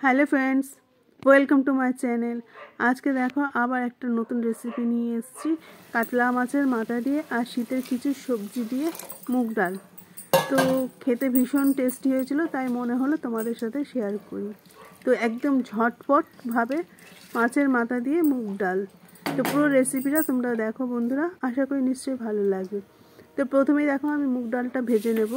Hello friends, welcome to my channel. আজকে দেখো আবার একটা নতুন রেসিপি নিয়ে এসেছি কাতলা মাছের মাথা দিয়ে আর শীতের কিছু সবজি দিয়ে মুগ ডাল। তো খেতে ভীষণ টেস্টি হয়েছিল, তাই মনে হলো তোমাদের সাথে শেয়ার করি। তো একদম ঝটপটভাবে মাছের মাথা দিয়ে মুগ ডাল। তো পুরো রেসিপিটা তোমরা দেখো বন্ধুরা, আশা করি নিশ্চয়ই ভালো লাগবে। তো প্রথমেই দেখো আমি মুগ ডালটা ভেজে নেব।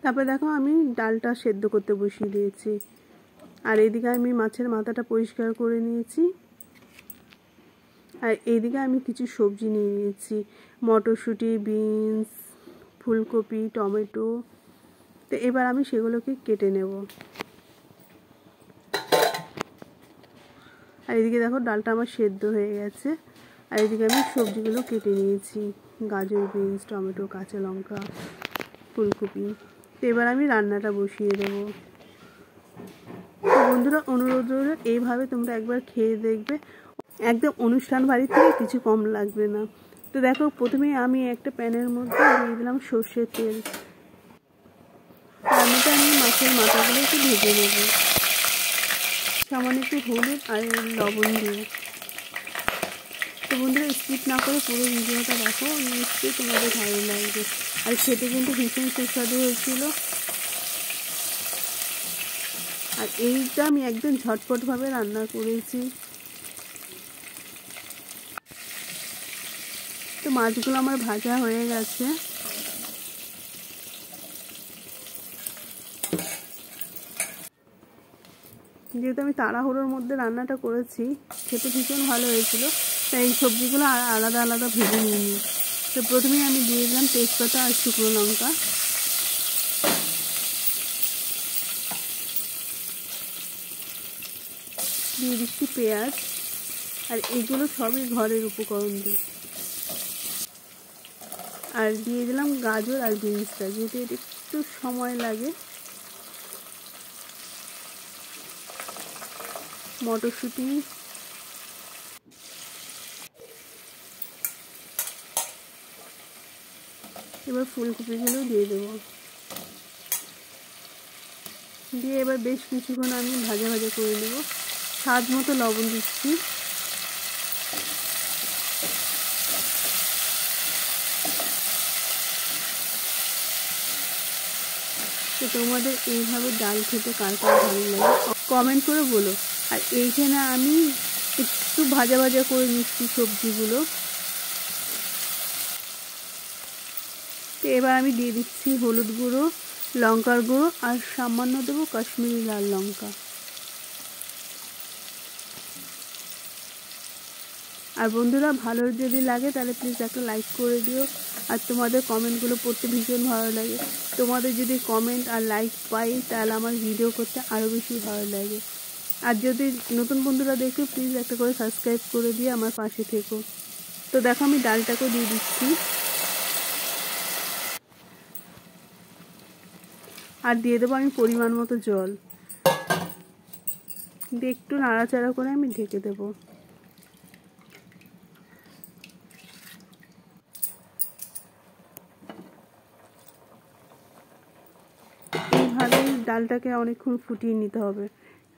তারপরে দেখো আমি ডালটা সেদ্ধ করতে বসিয়ে দিয়েছি, আর এইদিকে আমি মাছের মাথাটা পরিষ্কার করে নিয়েছি, আর এইদিকে আমি কিছু সবজি নিয়ে নিয়েছি, মটরশুঁটি, বিনস, ফুলকপি, টমেটো। তো এবার আমি সেগুলোকে কেটে নেব। আর এদিকে দেখো ডালটা আমার সেদ্ধ হয়ে গেছে, আর এদিকে আমি সবজিগুলো কেটে নিয়েছি, গাজর, বিনস, টমেটো, কাঁচা লঙ্কা, ফুলকপি। তো এবার আমি রান্নাটা বসিয়ে দেবো। তো বন্ধুরা, অনুরোধ রইল এইভাবে তোমরা একবার খেয়ে দেখবে, একদম অনুষ্ঠান বাড়ি থেকে কিছু কম লাগবে না। তো দেখো প্রথমেই আমি একটা প্যানের মধ্যে দিয়ে দিলাম সর্ষের তেল। তার মধ্যে আমি মাছের মাথাগুলো একটু ভেজে নেব, সামান্য একটু হলুদ আর লবণ দিয়ে। তো বন্ধুরা, স্কিপ না করে পুরো ভিডিওটা দেখো, নিশ্চয়ই তোমাদের ভালো লাগবে। আর খেতে কিন্তু ভীষণ সুস্বাদু হয়েছিল। আর এইটা আমি একদম ঝটপটভাবে রান্না করেছি। তো মাছগুলো আমার ভাজা হয়ে গেছে। যেহেতু আমি তাড়াহুড়োর মধ্যে রান্নাটা করেছি, খেতে ভীষণ ভালো হয়েছিল, তাই এই সবজিগুলো আলাদা আলাদা ভেজে নিইনি। তো প্রথমেই আমি দিয়ে দিলাম তেজপাতা আর শুকনো লঙ্কা, দিয়ে দিচ্ছি পেঁয়াজ, আর এগুলো সবই ঘরের উপকরণ দিয়ে। আর দিয়ে দিলাম গাজর আর বিনসটা, যেহেতু এটা একটু সময় লাগে। মটরশুঁটি, এবার ফুলকপিগুলো দিয়ে দেবো। দিয়ে এবার বেশ কিছুক্ষণ আমি ভাজা ভাজা করে নেব। স্বাদ মতো লবণ দিচ্ছি। তো তোমাদের এইভাবে ডাল খেতে কার কার ভালো লাগে কমেন্ট করে বলো। আর এইখানে আমি একটু ভাজা ভাজা করে নিচ্ছি সবজিগুলো। তো এবার আমি দিয়ে দিচ্ছি হলুদ গুঁড়ো, লঙ্কার গুঁড়ো, আর সামান্য দেবো কাশ্মীরি লাল লঙ্কা। আর বন্ধুরা, ভালো যদি লাগে তাহলে প্লিজ একটা লাইক করে দিও। আর তোমাদের কমেন্টগুলো পড়তে ভীষণ ভালো লাগে। তোমাদের যদি কমেন্ট আর লাইক পাই তাহলে আমার ভিডিও করতে আরও বেশি ভালো লাগে। আর যদি নতুন বন্ধুরা দেখো, প্লিজ একটা করে সাবস্ক্রাইব করে দিয়ে আমার পাশে থেকো। তো দেখো আমি ডালটাকেও দিয়ে দিচ্ছি, আর দিয়ে দেবো আমি পরিমাণ মতো জল দিয়ে একটু নাড়াচাড়া করে আমি ঢেকে দেবো। এইভাবেই ডালটাকে অনেকক্ষণ ফুটিয়ে নিতে হবে।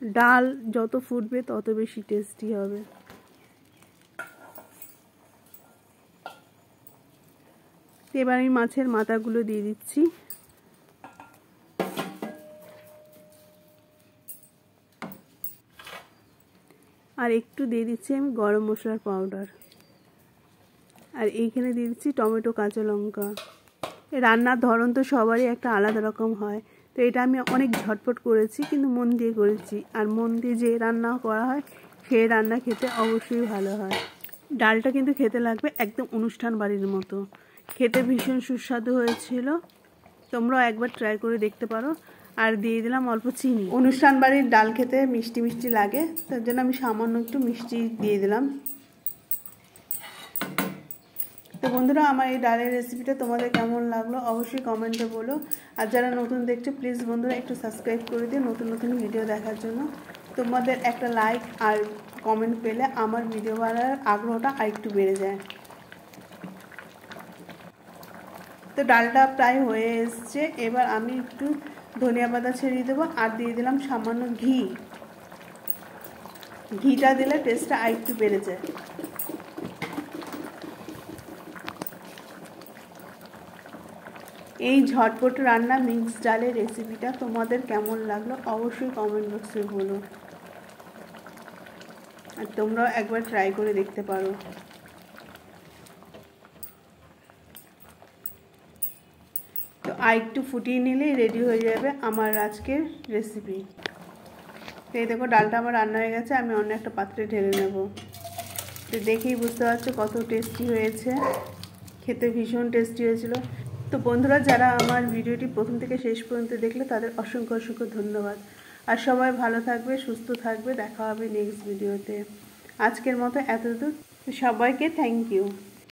ডাল যত ফুটবে তত বেশি টেস্টি হবে। এবার আমি মাছের মাথাগুলো দিয়ে দিচ্ছি, আর একটু দিয়ে দিচ্ছি আমি গরম মশলার পাউডার, আর এইখানে দিয়ে দিচ্ছি টমেটো, কাঁচা লঙ্কা। রান্নার ধরন তো সবারই একটা আলাদা রকম হয়, তো এটা আমি অনেক ঝটপট করেছি, কিন্তু মন দিয়ে করেছি। আর মন দিয়ে যে রান্না করা হয় সেই রান্না খেতে অবশ্যই ভালো হয়। ডালটা কিন্তু খেতে লাগবে একদম অনুষ্ঠান বাড়ির মতো, খেতে ভীষণ সুস্বাদু হয়েছিল। তোমরাও একবার ট্রাই করে দেখতে পারো। আর দিয়ে দিলাম অল্প চিনি। অনুষ্ঠান বাড়ির ডাল খেতে মিষ্টি মিষ্টি লাগে, তার জন্য আমি সামান্য একটু মিষ্টি দিয়ে দিলাম। তো বন্ধুরা, আমার এই ডালের রেসিপিটা তোমাদের কেমন লাগলো অবশ্যই কমেন্টে বলো। আর যারা নতুন দেখছো, প্লিজ বন্ধুরা একটু সাবস্ক্রাইব করে দিও নতুন নতুন ভিডিও দেখার জন্য। তোমাদের একটা লাইক আর কমেন্ট পেলে আমার ভিডিও বানানোর আগ্রহটা আরেকটু বেড়ে যায়। তো ডালটা প্রায় হয়ে এসছে। এবার আমি একটু ধনিয়া পাতা ছেড়িয়ে দেবো আর দিয়ে দিলাম সামান্য ঘি। ঘিটা দিলে টেস্টটা আর একটু বেড়ে যায়। এই ঝটপট রান্না মিক্স ডালের রেসিপিটা তোমাদের কেমন লাগলো অবশ্যই কমেন্ট বক্সে বলো, আর তোমরাও একবার ট্রাই করে দেখতে পারো। তো আর একটু ফুটিয়ে নিলেই রেডি হয়ে যাবে আমার আজকের রেসিপি। তো এই দেখো ডালটা আমার রান্না হয়ে গেছে, আমি অন্য একটা পাত্রে ঢেলে নেব। তো দেখেই বুঝতে পারছো কত টেস্টি হয়েছে, খেতে ভীষণ টেস্টি হয়েছিল। তো বন্ধুরা, যারা আমার ভিডিওটি প্রথম থেকে শেষ পর্যন্ত দেখলে তাদের অসংখ্য অসংখ্য ধন্যবাদ। আর সবাই ভালো থাকবে, সুস্থ থাকবে, দেখা হবে নেক্সট ভিডিওতে। আজকের মতো এতদূর, সবাইকে থ্যাংক ইউ।